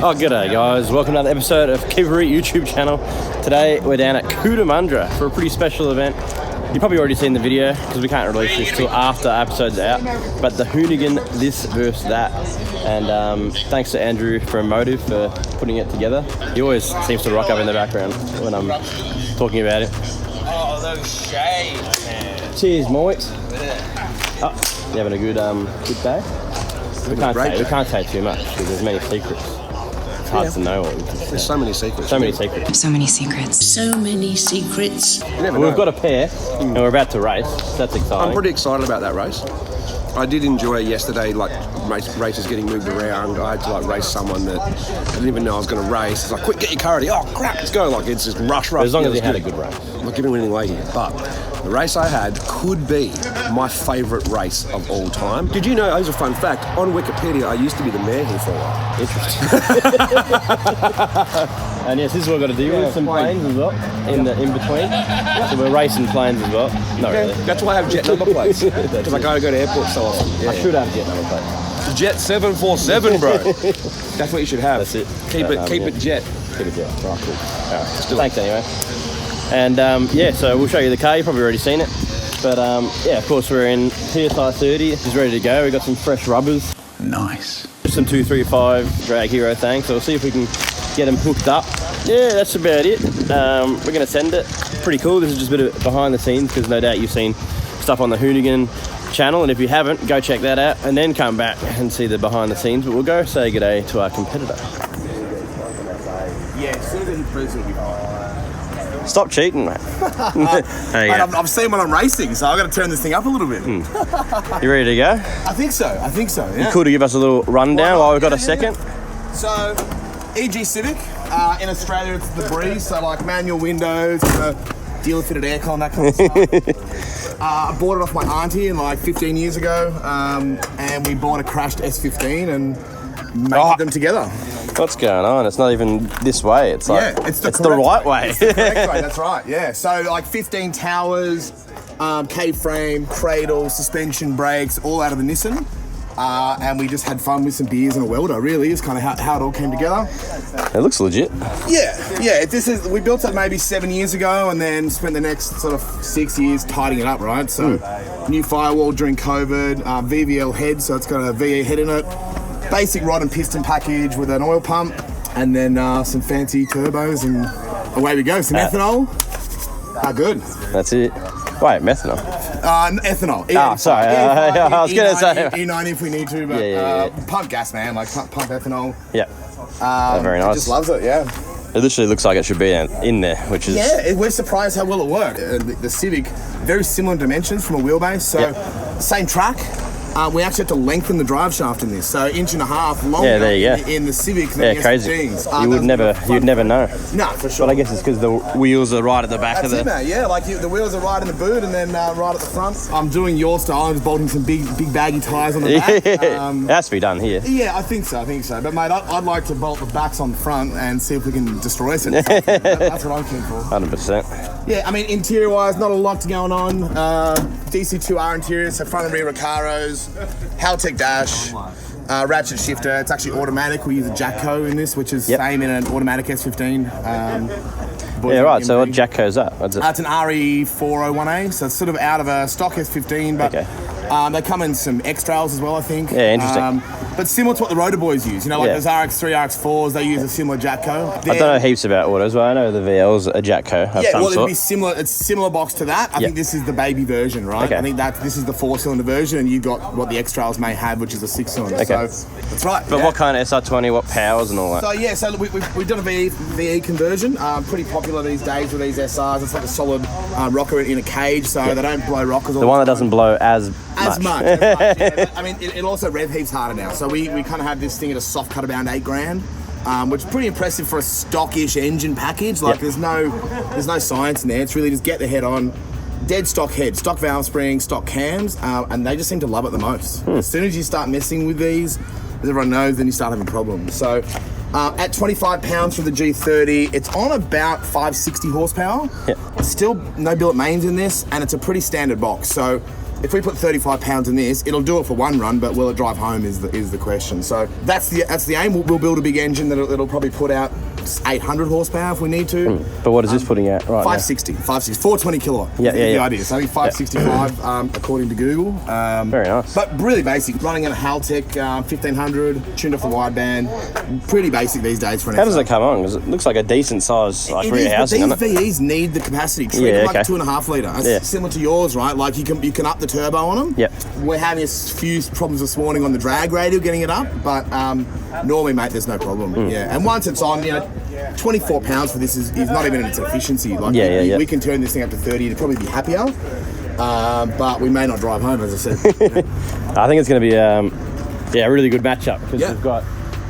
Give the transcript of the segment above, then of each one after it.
Oh, g'day guys, welcome to another episode of Reet YouTube channel. Today we're down at Cootamundra for a pretty special event. You've probably already seen the video because we can't release this till after episode's out. But the Hoonigan This versus That. And thanks to Andrew from Motive for putting it together. He always seems to rock up in the background when I'm talking about it. Oh, those shades, man. Cheers, mates. Oh, you having a good day? We can't say too much because there's many secrets. It's hard to know what we can say. There's so many secrets. So many secrets. So many secrets. So many secrets. Well, we've got a pair and we're about to race. So that's exciting. I'm pretty excited about that race. I did enjoy yesterday, like races getting moved around. I had to like race someone that I didn't even know I was going to race. It's like, quick, get your car ready. Oh crap, let's go! Like it's just rush. But as long as you had a good race. I'm not giving anything away here, but the race I had could be my favourite race of all time. Did you know? Here's a fun fact. On Wikipedia, I used to be the mayor here for a while. Interesting. And yes, this is what we've got to do with some planes as well in between. So we're racing planes as well. Not really. That's why I have jet number plates. Because I go to airports so often. Yeah. I should have jet number plates. Jet 747, bro. That's what you should have. That's it. Keep it jet. Keep it jet. Right, cool. All right, thanks anyway. And yeah, so we'll show you the car. You've probably already seen it. But yeah, of course we're in PSI30. It's ready to go. We've got some fresh rubbers. Nice. Some 235 Drag Hero things. So we'll see if we can get them hooked up. Yeah, that's about it. We're going to send it. Pretty cool. This is just a bit of behind the scenes because no doubt you've seen stuff on the Hoonigan channel, and if you haven't, go check that out and then come back and see the behind the scenes. But we'll go say good day to our competitor. Yeah, as soon as he proves it'll be fine. Stop cheating, mate. I've seen when I'm racing, so I've got to turn this thing up a little bit. You ready to go? I think so, yeah. You cool to give us a little rundown while we've got a second? So, EG Civic, in Australia it's the Breeze, so like manual windows, dealer fitted aircon, that kind of stuff. I bought it off my auntie like 15 years ago, and we bought a crashed S15 and made them together. What's going on? It's not even this way. It's like it's the right way. It's the correct way. That's right. Yeah. So like 15 towers, K-frame, cradle, suspension, brakes, all out of the Nissan. And we just had fun with some beers and a welder. Really, is kind of how it all came together. It looks legit. Yeah. We built it maybe 7 years ago, and then spent the next sort of 6 years tidying it up. Right. So new firewall during COVID, VVL head, so it's got a VE head in it. Basic rod and piston package with an oil pump, and then some fancy turbos, and away we go. Some ethanol. Good. That's it. Wait, methanol? Ethanol. Sorry. I was going to say E90 if we need to, but pump gas, man. Like pump ethanol. Yeah. Very nice. Just loves it. Yeah. It literally looks like it should be in there, which is... Yeah, we're surprised how well it worked. The Civic, very similar dimensions from a wheelbase, so same track. We actually had to lengthen the drive shaft in this, so 1.5 inches longer in the Civic than the crazy. S15s. You'd never know. No, for sure. But I guess it's because the wheels are right at the back of the... That's it, mate. Yeah, like the wheels are right in the boot and then right at the front. I'm doing your style. I'm just bolting some big baggy tyres on the back. It has to be done here. Yeah, I think so. But mate, I'd like to bolt the backs on the front and see if we can destroy it. That's what I'm keen for. 100%. Yeah, I mean, interior-wise, not a lot going on. DC2R interior, so front and rear Recaros, Haltech dash, ratchet shifter. It's actually automatic. We use a Jacko in this, which is same in an automatic S15. Yeah, right. So what Jacko's that? What's it? It's an RE401A, so it's sort of out of a stock S15, but they come in some X-Trails as well, I think. Yeah, interesting. But similar to what the Rotor Boys use, like those RX3, RX4s, they use a similar Jacko. I don't know heaps about autos, but I know the VL's a Jacko of some sort. It'd be similar. It's similar box to that. I think this is the baby version, right? Okay. I think this is the 4-cylinder version, and you got what the X-Trails may have, which is a 6-cylinder. Okay. So that's right. But what kind of SR20, what powers and all that? So we've done a VE conversion. Pretty popular these days with these SRs. It's like a solid rocker in a cage, so they don't blow rockers all the one that doesn't blow as much. Yeah. I mean, it also rev heaps harder now. So we kind of have this thing at a soft cut around $8,000, which is pretty impressive for a stockish engine package. Like there's no science in there. It's really just get the head on, dead stock head, stock valve spring, stock cams, and they just seem to love it the most. As soon as you start messing with these, as everyone knows, then you start having problems. So at 25 pounds for the G30, it's on about 560 horsepower. Still no billet mains in this, and it's a pretty standard box. So if we put 35 pounds in this, it'll do it for one run, but will it drive home is the question. So that's the aim. We'll build a big engine that'll probably put out 800 horsepower if we need to. But what is this putting out right 560, 420 kilowatt. Yeah, the idea. So I think 565 according to Google. Very nice. But really basic. Running at a Haltech 1500, tuned off the wideband. Pretty basic these days for an How does it come on? Because it looks like a decent size rear housing, these doesn't it? VEs need the capacity. Treat them like a 2.5 litre. It's similar to yours, right? Like you can up the turbo on them. Yep. We're having a few problems this morning on the drag radial getting it up, but normally, mate, there's no problem. Yeah, and once it's on, 24 pounds for this is not even its efficiency. Like we can turn this thing up to 30 to probably be happier, but we may not drive home, as I said. I think it's going to be a really good matchup because we've got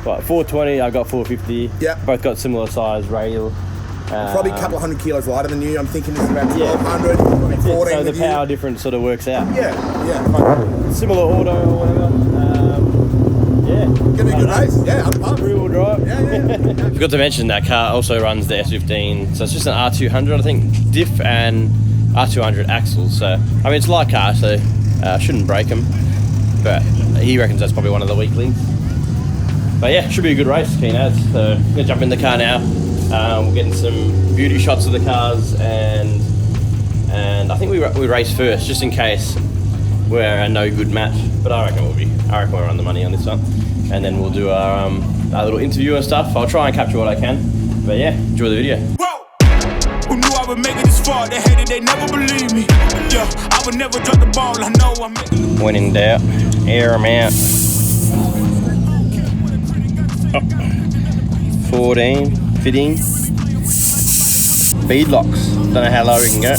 420, I've got 450. Yeah. Both got similar size radial. Probably a couple of 100 kilos lighter than you. I'm thinking this is about 1200, probably 14. So the power difference sort of works out. Yeah. Similar auto or whatever. Gonna be a good race. Yeah, I'm pumped. Rear-wheel drive. Yeah. Forgot to mention that car also runs the S15, so it's just an R200, I think, diff and R200 axles. So I mean, it's light car, so shouldn't break them. But he reckons that's probably one of the weak links. But yeah, should be a good race, keen as. So I'm gonna jump in the car now. We're getting some beauty shots of the cars, and I think we race first, just in case we're a no good match. But I reckon we'll run the money on this one, and then we'll do our little interview and stuff. I'll try and capture what I can. But yeah, enjoy the video. Whoa! Who knew I would make it this far? They hated, they never believed me. Yeah, I would never drop the ball. I know I'm making. When in doubt, air them out. 14, 15. Bead locks. Don't know how low we can go.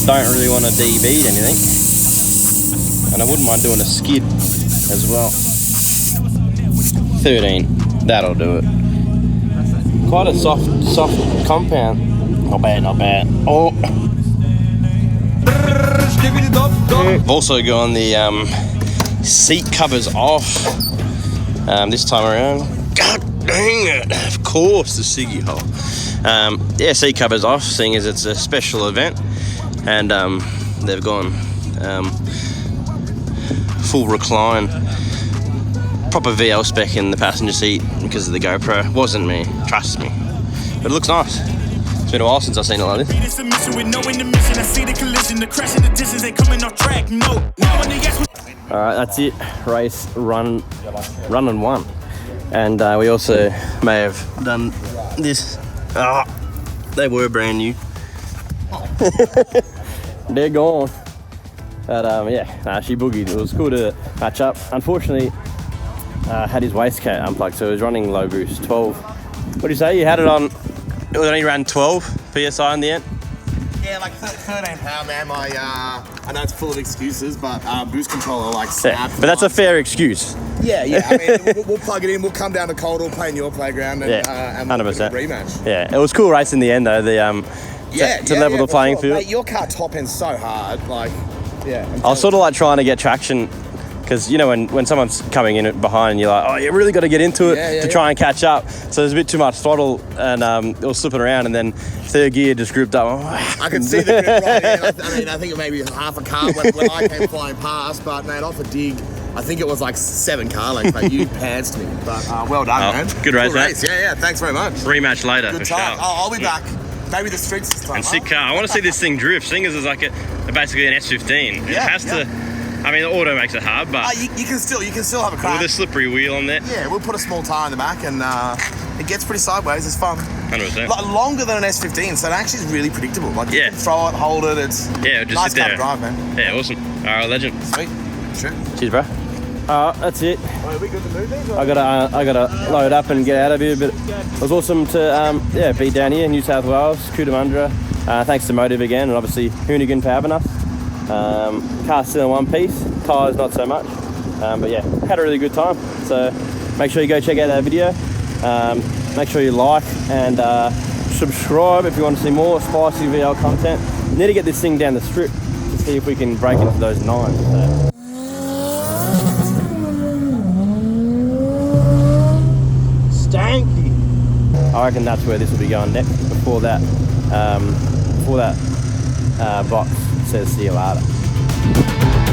Don't really want to de-bead anything. And I wouldn't mind doing a skid as well. 13. That'll do it. Quite a soft compound. Not bad. Oh. I've also gone the seat covers off this time around. God dang it. Of course, the Siggy hole. Seat covers off, seeing as it's a special event. And they've gone full recline. Proper VL spec in the passenger seat because of the GoPro. Wasn't me, trust me. But it looks nice. It's been a while since I've seen it like this. Alright, that's it. Race, run and won. And we also may have done this. They were brand new. They're gone. But she boogied. It was cool to match up. Unfortunately, had his waistcoat unplugged, so it was running low boost, 12. What do you say? You had it on, it only ran 12 PSI in the end? Yeah, like 13 power, man. I know it's full of excuses, but boost controller snapped. But that's a fair excuse. Yeah. I mean, we'll plug it in. We'll come down to Calais, play in your playground, and 100%. Rematch. Yeah, it was cool race in the end though. To level the playing field. Mate, your car top end's so hard. I was sort of like trying to get traction. Because, when someone's coming in behind, you're like, oh, you really got to get into it to try and catch up. So there's a bit too much throttle, and it was slipping around, and then third gear just grouped up. I can see the grip right in. I think it may be half a car when I came flying past, but, man, off a dig, I think it was like 7 car lengths, mate. You pantsed me. But well done, man. Good race, mate. Yeah, thanks very much. Rematch later, good for time. sure. I'll be back. Maybe the streets this time. And sick car. I want to see this thing drift, seeing as it's like basically an S15. It has to... I mean, the auto makes it hard, but you can still have a crack. With a slippery wheel on there. Yeah, we'll put a small tyre in the back, and it gets pretty sideways. It's fun. 100%. Longer than an S15, so it actually is really predictable. You can throw it, hold it. It's just nice sit there. to drive, man. Yeah, awesome. All right, legend. Sweet. Sure. Cheers, bro. That's it. Are we good to move these? I gotta load up and get out of here. But it was awesome to be down here in New South Wales, Cootamundra. Thanks to Motive again, and obviously Hoonigan for having us. Car's still in one piece, tyres not so much, but yeah, had a really good time. So make sure you go check out that video. Make sure you like and subscribe if you want to see more spicy VL content. Need to get this thing down the strip to see if we can break into those 9s. So. Stanky. I reckon that's where this will be going next. Before that box says see you later. guys.